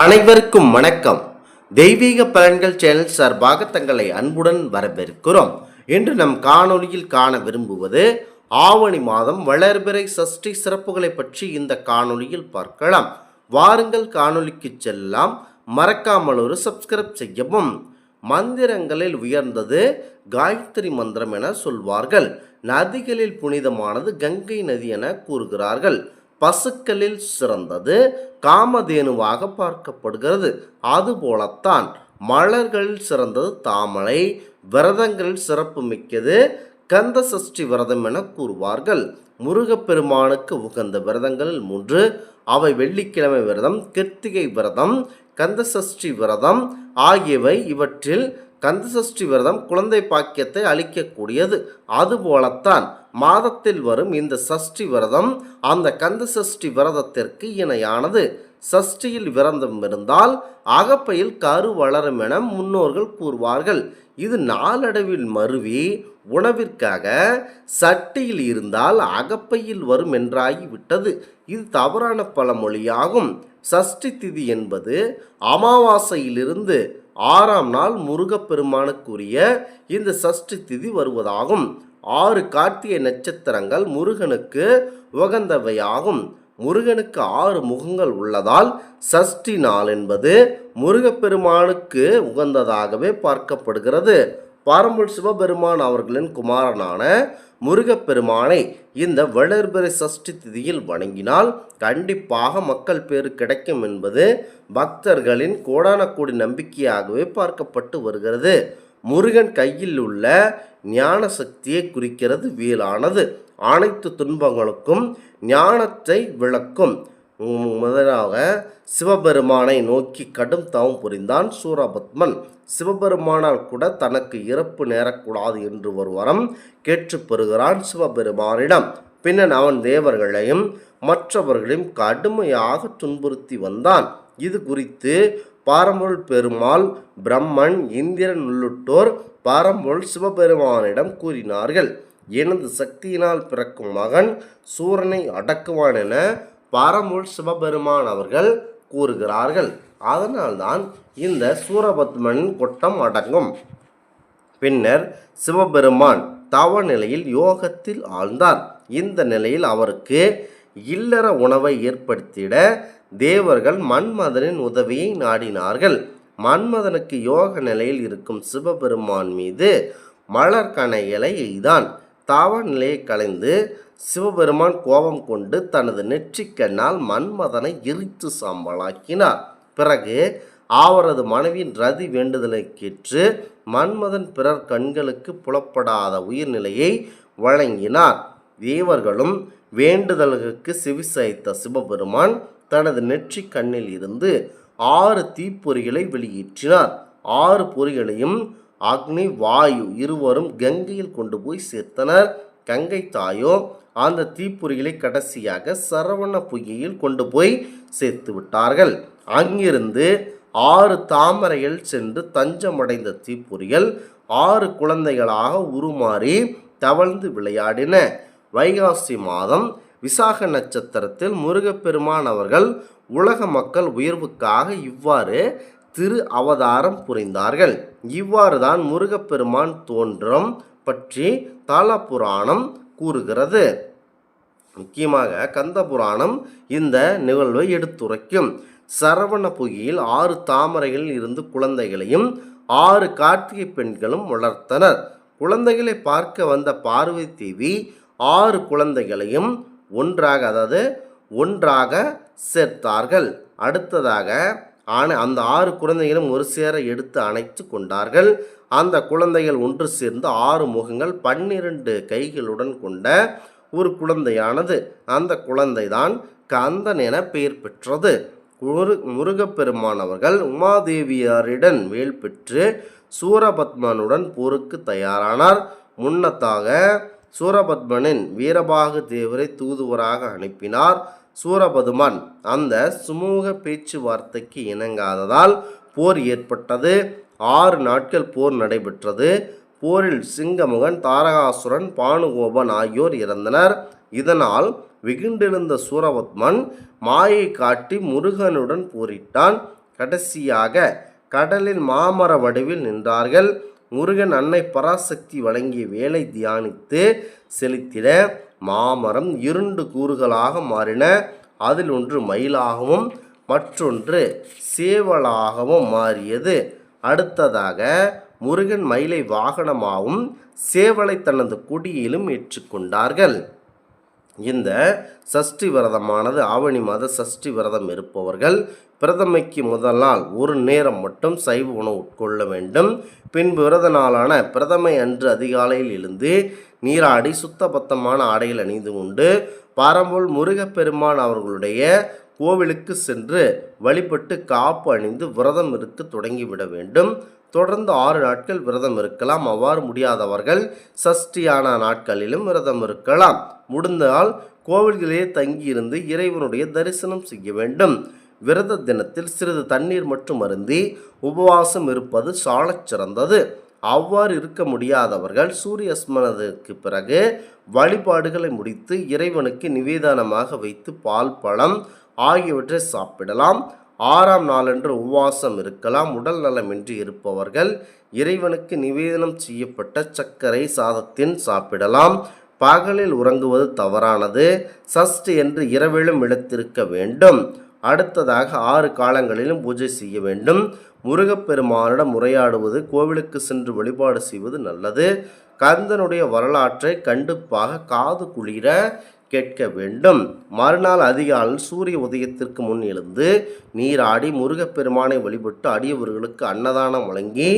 அனைவருக்கும் வணக்கம். தெய்வீக பலன்கள் சேனல் சார்பாக தங்களை அன்புடன் வரவேற்கிறோம். இன்று நம் காணொளியில் காண விரும்புவது ஆவணி மாதம் வளர்பிறை சஷ்டி சிறப்புகளை பற்றி இந்த காணொளியில் பார்க்கலாம். வாருங்கள் காணொளிக்கு செல்லலாம். மறக்காமல் ஒரு சப்ஸ்கிரைப் செய்யவும். மந்திரங்களில் உயர்ந்தது காயத்ரி மந்திரம் என சொல்வார்கள். நதிகளில் புனிதமானது கங்கை நதி என கூறுகிறார்கள். பசுக்களில் சிறந்தது காமதேனுவாக பார்க்கப்படுகிறது. அதுபோலத்தான் மலர்களில் சிறந்தது தாமரை, விரதங்களில் சிறப்பு மிக்கது கந்த சஷ்டி விரதம் என கூறுவார்கள். முருகப்பெருமானுக்கு உகந்த விரதங்களில் 3. அவை வெள்ளிக்கிழமை விரதம், கிருத்திகை விரதம், கந்த சஷ்டி விரதம் ஆகியவை. இவற்றில் கந்தசஷ்டி விரதம் குழந்தை பாக்கியத்தை அளிக்கக்கூடியது. அதுபோலத்தான் மாதத்தில் வரும் இந்த சஷ்டி விரதம் அந்த கந்த சஷ்டி விரதத்திற்கு இணையானது. சஷ்டியில் விரதம் இருந்தால் அகப்பையில் கரு வளரும் என முன்னோர்கள் கூறுவார்கள். இது நாளடைவில் மருவி உணவிற்காக சட்டியில் இருந்தால் அகப்பையில் வரும் என்றாகிவிட்டது. இது தவறான பழமொழியாகும். சஷ்டி திதி என்பது அமாவாசையிலிருந்து 6ஆம் நாள் முருகப்பெருமானுக்குரிய இந்த சஷ்டி திதி வருவதாகும். 6 கார்த்திகை நட்சத்திரங்கள் முருகனுக்கு உகந்தவையாகும். முருகனுக்கு 6 முகங்கள் உள்ளதால் சஷ்டி நாள் என்பது முருகப்பெருமானுக்கு உகந்ததாகவே பார்க்கப்படுகிறது. பரம்பொருள் சிவபெருமான் அவர்களின் குமாரனான முருகப்பெருமானை இந்த வளர்பிறை சஷ்டி திதியில் வணங்கினால் கண்டிப்பாக மக்கள் பேறு கிடைக்கும் என்பது பக்தர்களின் கோடான கோடி நம்பிக்கையாகவே பார்க்கப்பட்டு வருகிறது. முருகன் கையில் உள்ள ஞான சக்தியை குறிக்கிறது. வேலானது அனைத்து துன்பங்களுக்கும் ஞானத்தை விளக்கும். முதலாக சிவபெருமானை நோக்கி கடும் தவம் புரிந்தான் சூரபத்மன். சிவபெருமானால் கூட தனக்கு இறப்பு நேரக்கூடாது என்று ஒரு வரம் கேட்டு பெறுகிறான் சிவபெருமானிடம். பின்னர் அவன் தேவர்களையும் மற்றவர்களையும் கடுமையாக துன்புறுத்தி வந்தான். இது குறித்து பரம்பொருள் பெருமாள், பிரம்மன், இந்திரன் உள்ளிட்டோர் பரம்பொருள் சிவபெருமானிடம் கூறினார்கள். எனது சக்தியினால் பிறக்கும் மகன் சூரனை அடக்குவான் என பரம்பொருள் சிவபெருமான் அவர்கள் கூறுகிறார்கள். அதனால்தான் இந்த சூரபத்மனின் கொட்டம் அடங்கும். பின்னர் சிவபெருமான் தவ நிலையில் யோகத்தில் ஆழ்ந்தார். இந்த நிலையில் அவருக்கு இல்லற உணவை ஏற்படுத்திட தேவர்கள் மன்மதனின் உதவியை நாடினார்கள். மன்மதனுக்கு யோக நிலையில் இருக்கும் சிவபெருமான் மீது மலர்கணைகளை எய்தான். தவ நிலையை கலைந்து சிவபெருமான் கோபம் கொண்டு தனது நெற்றிக்கண்ணால் மன்மதனை எரித்து சாம்பலாக்கினார். பிறகு அவரது மனைவியின் ரதி வேண்டுதலை கேட்டு மன்மதன் பிறர் கண்களுக்கு புலப்படாத உயிர்நிலையை வழங்கினார். தேவர்களும் வேண்டுதல்களுக்கு செவிசாய்த்த சிவபெருமான் தனது நெற்றி கண்ணில் இருந்து 6 தீப்பொறிகளை வெளியேற்றினார். 6 பொறிகளையும் அக்னி, வாயு இருவரும் கங்கையில் கொண்டு போய் சேர்த்தனர். கங்கை தாயோ அந்த தீப்பொறிகளை கடைசியாக சரவண பொய்கையில் கொண்டு போய் சேர்த்து விட்டார்கள். அங்கிருந்து 6 தாமரைகள் சென்று தஞ்சமடைந்த தீப்பொறிகள் 6 குழந்தைகளாக உருமாறி தவழ்ந்து விளையாடின. வைகாசி மாதம் விசாக நட்சத்திரத்தில் முருகப்பெருமான் அவர்கள் உலக மக்கள் உயர்வுக்காக இவ்வாறு திரு அவதாரம் புரிந்தார்கள். இவ்வாறு தான் முருகப்பெருமான் தோன்றம் பற்றி தல புராணம் கூறுகிறது. முக்கியமாக கந்த புராணம் இந்த நிகழ்வை எடுத்துரைக்கும். சரவண பொய்கையில் 6 தாமரைகளில் இருந்து குழந்தைகளையும் 6 கார்த்திகை பெண்களும் வளர்த்தனர். குழந்தைகளை பார்க்க வந்த பார்வதி தேவி 6 குழந்தைகளையும் ஒன்றாக சேர்த்தார்கள். அடுத்ததாக அந்த 6 குழந்தைகளும் ஒரு சேர எடுத்து அணைத்து கொண்டார்கள். அந்த குழந்தைகள் ஒன்று சேர்ந்து 6 முகங்கள் 12 கைகளுடன் கொண்ட ஒரு குழந்தையானது. அந்த குழந்தைதான் கந்தன் என பெயர் பெற்றது. முருகப்பெருமான் அவர்கள் உமாதேவியாரிடம் வேல் பெற்று சூரபத்மனுடன் போருக்கு தயாரானார். முன்னதாக சூரபத்மனின் வீரபாகு தேவரை தூதுவராக அனுப்பினார். சூரபதுமன் அந்த சுமூக பேச்சுவார்த்தைக்கு இணங்காததால் போர் ஏற்பட்டது. 6 நாட்கள் போர் நடைபெற்றது. போரில் சிங்கமுகன், தாரகாசுரன், பானுகோபன் ஆகியோர் இறந்தனர். இதனால் வெகுண்டெழுந்த சூரபத்மன் மாயை காட்டி முருகனுடன் போரிட்டான். கடைசியாக கடலில் மாமர வடிவில் நின்றார்கள். முருகன் அன்னை பராசக்தி வழங்கிய வேலை தியானித்து செலுத்திட மாமரம் 2 கூறுகளாக மாறின. அதில் ஒன்று மயிலாகவும் மற்றொன்று சேவலாகவும் மாறியது. அடுத்ததாக முருகன் மயிலை வாகனமாகவும் சேவலை தனது கொடியிலும் ஏற்றுக்கொண்டார்கள். இந்த சஷ்டி விரதமானது ஆவணி மாத சஷ்டி விரதம் இருப்பவர்கள் பிரதமைக்கு முதல் நாள் ஒரு நேரம் மட்டும் சைவ உணவு உட்கொள்ள வேண்டும். பின்பு விரத நாளான பிரதமை அன்று அதிகாலையில் எழுந்து நீராடி சுத்தபத்தமான ஆடைகள் அணிந்து கொண்டு பாரம்போல் முருகப்பெருமான் அவர்களுடைய கோவிலுக்கு சென்று வழிபட்டு காப்பு அணிந்து விரதம் இருக்க தொடங்கிவிட வேண்டும். தொடர்ந்து 6 நாட்கள் விரதம் இருக்கலாம். அவ்வாறு முடியாதவர்கள் சஷ்டியான நாட்களிலும் விரதம் இருக்கலாம். முடிந்தால் கோவில்களிலே தங்கியிருந்து இறைவனுடைய தரிசனம் செய்ய வேண்டும். விரத தினத்தில் சிறிது தண்ணீர் மட்டும் அருந்தி உபவாசம் இருப்பது சாலச் சிறந்தது. அவ்வாறு இருக்க முடியாதவர்கள் சூரிய அஸ்தமனத்திற்கு பிறகு வழிபாடுகளை முடித்து இறைவனுக்கு நிவேதனமாக வைத்து பால் பழம் ஆகியவற்றை சாப்பிடலாம். 6ஆம் நாளன்று உபவாசம் இருக்கலாம். உடல் நலமின்றி இருப்பவர்கள் இறைவனுக்கு நிவேதனம் செய்யப்பட்ட சர்க்கரை சாதத்தின் சாப்பிடலாம். பகலில் உறங்குவது தவறானது. சஷ்டி என்று இரவிலும் விழித்திருக்க வேண்டும். அடுத்ததாக 6 காலங்களிலும் பூஜை செய்ய வேண்டும். முருகப்பெருமானிடம் முறையாடுவது, கோவிலுக்கு சென்று வழிபாடு செய்வது நல்லது. கந்தனுடைய வரலாற்றை கண்டிப்பாக காது குளிர கேட்க வேண்டும். மறுநாள் அதிகாலையில் சூரிய உதயத்திற்கு முன் எழுந்து நீராடி முருகப்பெருமானை வழிபட்டு அடியவர்களுக்கு அன்னதானம் வழங்கி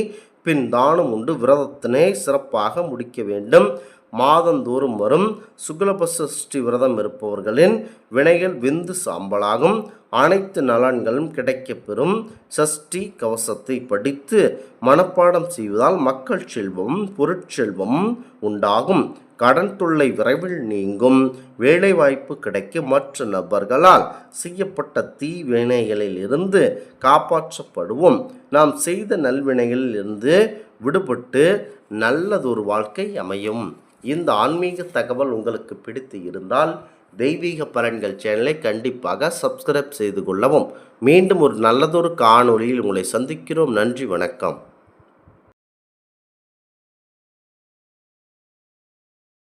பின் தானம் உண்டு விரதத்தினை சிறப்பாக முடிக்க வேண்டும். மாதந்தோறும் வரும் சுக்லபசஷ்டி விரதம் இருப்பவர்களின் வினைகள் விந்து சாம்பலாகும். அனைத்து நலன்களும் கிடைக்கப்பெறும். சஷ்டி கவசத்தை படித்து மனப்பாடம் செய்வதால் மக்கள் செல்வம் பொருட்செல்வம் உண்டாகும். கடன் தொல்லை விரைவில் நீங்கும். வேலைவாய்ப்பு கிடைக்கும். மற்ற நபர்களால் செய்யப்பட்ட தீவினைகளில் இருந்து காப்பாற்றப்படுவோம். நாம் செய்த நல்வினைகளில் இருந்து விடுபட்டு நல்லதொரு வாழ்க்கை அமையும். இந்த ஆன்மீக தகவல் உங்களுக்கு பிடித்து இருந்தால் தெய்வீக பலன்கள் சேனலை கண்டிப்பாக சப்ஸ்கிரைப் செய்து கொள்ளவும். மீண்டும் ஒரு நல்லதொரு காணொளியில் உங்களை சந்திக்கிறோம். நன்றி, வணக்கம்.